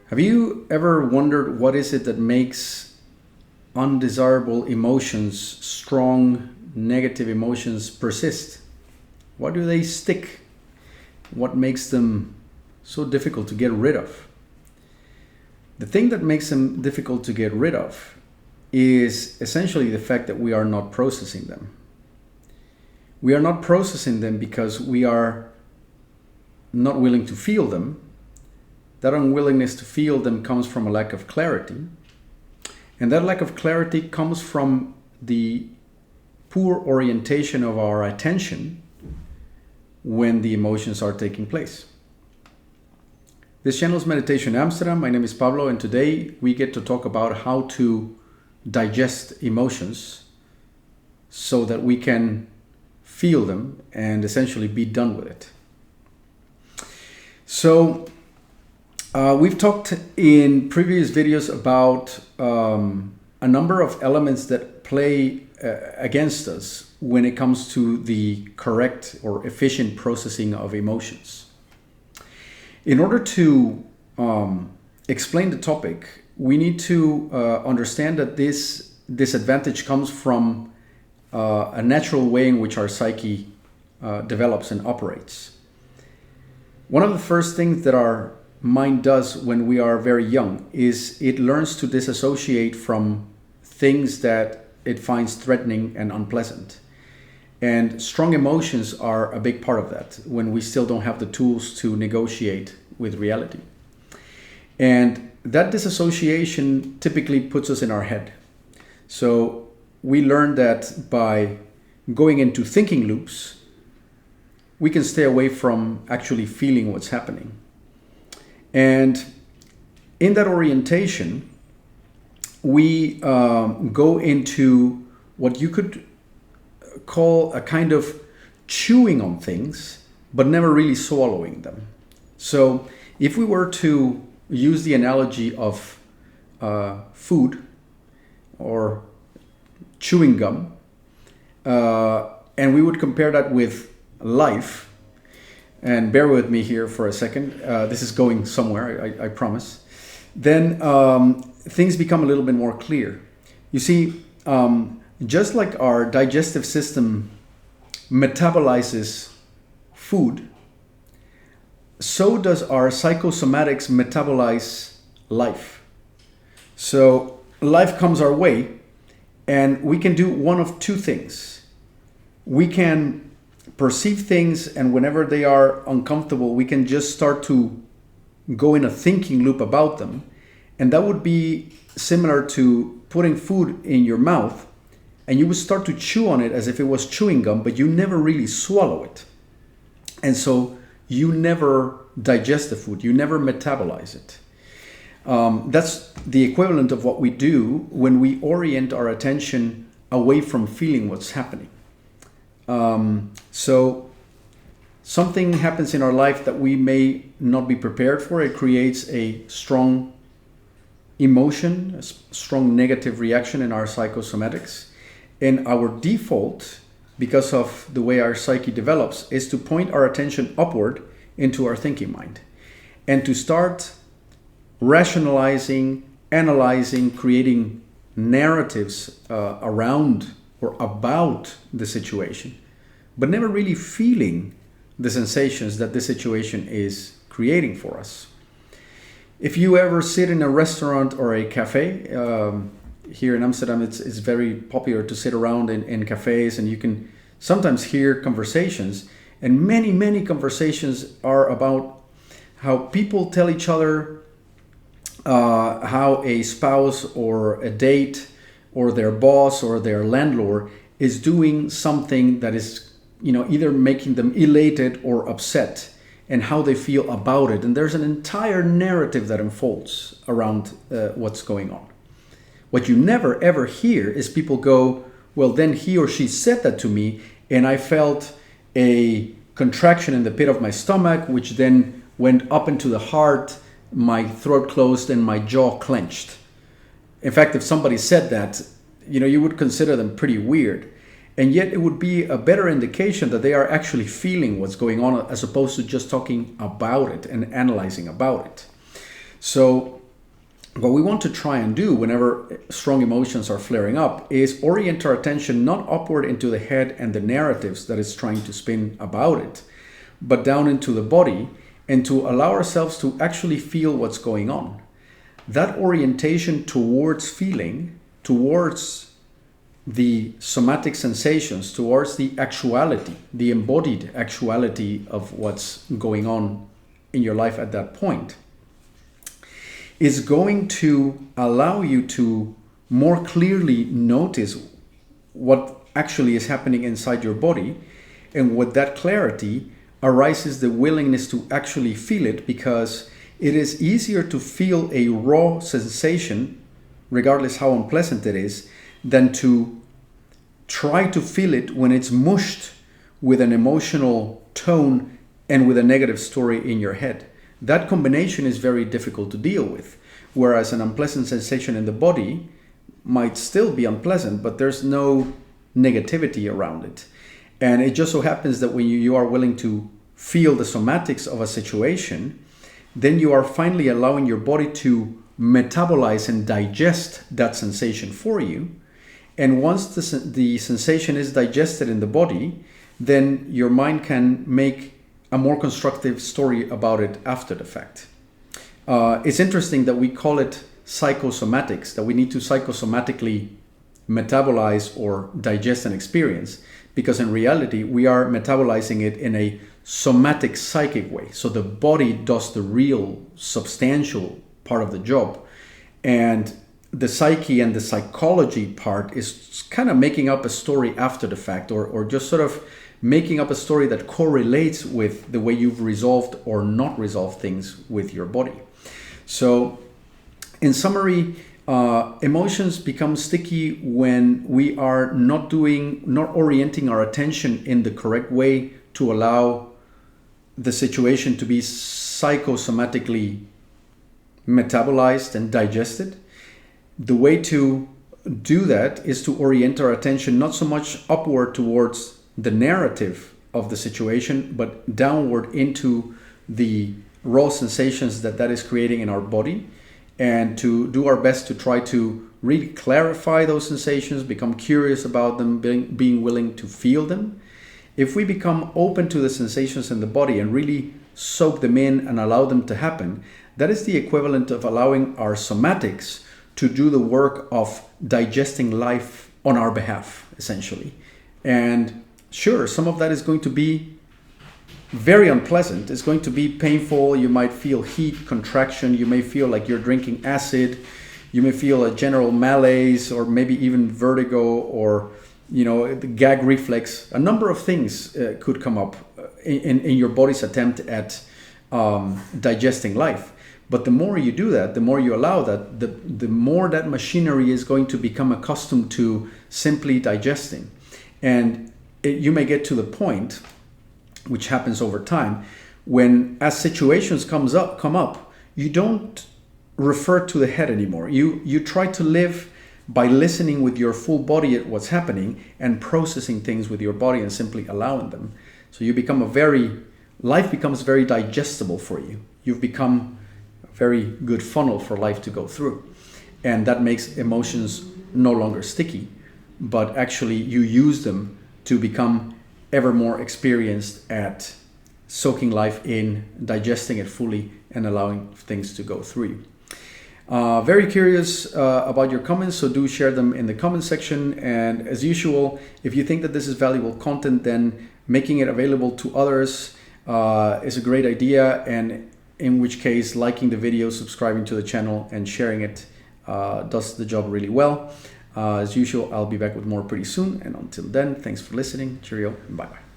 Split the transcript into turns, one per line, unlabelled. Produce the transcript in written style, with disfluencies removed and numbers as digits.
Have you ever wondered what is it that makes undesirable emotions, strong negative emotions persist? Why do they stick? What makes them so difficult to get rid of? The thing that makes them difficult to get rid of is essentially the fact that we are not processing them. We are not processing them because we are not willing to feel them. That unwillingness to feel them comes from a lack of clarity. And that lack of clarity comes from the poor orientation of our attention when the emotions are taking place. This channel is Meditation Amsterdam. My name is Pablo, and today we get to talk about how to digest emotions so that we can feel them and essentially be done with it. So, we've talked in previous videos about a number of elements that play against us when it comes to the correct or efficient processing of emotions. In order to explain the topic, we need to understand that this disadvantage comes from a natural way in which our psyche develops and operates. One of the first things that our mind does when we are very young is it learns to disassociate from things that it finds threatening and unpleasant. And strong emotions are a big part of that when we still don't have the tools to negotiate with reality. And that disassociation typically puts us in our head. So we learn that by going into thinking loops, we can stay away from actually feeling what's happening. And in that orientation, we go into what you could call a kind of chewing on things, but never really swallowing them. So if we were to use the analogy of food or chewing gum, and we would compare that with life, and bear with me here for a second, this is going somewhere, I promise, then things become a little bit more clear. You see, just like our digestive system metabolizes food, so does our psychosomatics metabolize life. So life comes our way, and we can do one of two things. We can perceive things, and whenever they are uncomfortable, we can just start to go in a thinking loop about them. And that would be similar to putting food in your mouth, and you would start to chew on it as if it was chewing gum, but you never really swallow it. And so you never digest the food, you never metabolize it. That's the equivalent of what we do when we orient our attention away from feeling what's happening. So something happens in our life that we may not be prepared for. It creates a strong emotion, a strong negative reaction in our psychosomatics. And our default, because of the way our psyche develops, is to point our attention upward into our thinking mind and to start rationalizing, analyzing, creating narratives around or about the situation, but never really feeling the sensations that the situation is creating for us. If you ever sit in a restaurant or a cafe, here in Amsterdam, it's very popular to sit around in cafes, and you can sometimes hear conversations, and many conversations are about how people tell each other how a spouse or a date or their boss or their landlord is doing something that is, either making them elated or upset, and how they feel about it. And there's an entire narrative that unfolds around what's going on. What you never ever hear is people go, well, then he or she said that to me, and I felt a contraction in the pit of my stomach, which then went up into the heart, my throat closed, and my jaw clenched. In fact, if somebody said that, you would consider them pretty weird. And yet it would be a better indication that they are actually feeling what's going on, as opposed to just talking about it and analyzing about it. So what we want to try and do whenever strong emotions are flaring up is orient our attention not upward into the head and the narratives that it's trying to spin about it, but down into the body, and to allow ourselves to actually feel what's going on. That orientation towards feeling, towards the somatic sensations, towards the actuality, the embodied actuality of what's going on in your life at that point, is going to allow you to more clearly notice what actually is happening inside your body. And with that clarity arises the willingness to actually feel it, because it is easier to feel a raw sensation, regardless how unpleasant it is, than to try to feel it when it's mushed with an emotional tone and with a negative story in your head. That combination is very difficult to deal with, whereas an unpleasant sensation in the body might still be unpleasant, but there's no negativity around it. And it just so happens that when you are willing to feel the somatics of a situation, then you are finally allowing your body to metabolize and digest that sensation for you. And once the sensation is digested in the body, then your mind can make a more constructive story about it after the fact. It's interesting that we call it psychosomatics, that we need to psychosomatically metabolize or digest an experience, because in reality we are metabolizing it in a somatic psychic way. So the body does the real substantial part of the job, and the psyche and the psychology part is kind of making up a story after the fact, or just sort of making up a story that correlates with the way you've resolved or not resolved things with your body. So in summary, emotions become sticky when we are not orienting our attention in the correct way to allow the situation to be psychosomatically metabolized and digested. The way to do that is to orient our attention not so much upward towards the narrative of the situation, but downward into the raw sensations that is creating in our body, and to do our best to try to really clarify those sensations, become curious about them, being willing to feel them. If we become open to the sensations in the body and really soak them in and allow them to happen, that is the equivalent of allowing our somatics to do the work of digesting life on our behalf, essentially. And sure, some of that is going to be very unpleasant. It's going to be painful. You might feel heat, contraction. You may feel like you're drinking acid. You may feel a general malaise, or maybe even vertigo, or the gag reflex. A number of things could come up in your body's attempt at digesting life. But the more you do that, the more you allow that, the more that machinery is going to become accustomed to simply digesting. And you may get to the point, which happens over time, when as situations come up, you don't refer to the head anymore. You try to live by listening with your full body at what's happening and processing things with your body and simply allowing them. So you become life becomes very digestible for you. You've become a very good funnel for life to go through. And that makes emotions no longer sticky, but actually you use them to become ever more experienced at soaking life in, digesting it fully, and allowing things to go through you. Very curious about your comments, so do share them in the comment section. And as usual, if you think that this is valuable content, then making it available to others is a great idea, and in which case liking the video, subscribing to the channel, and sharing it does the job really well. As usual, I'll be back with more pretty soon, and until then, thanks for listening. Cheerio and bye-bye.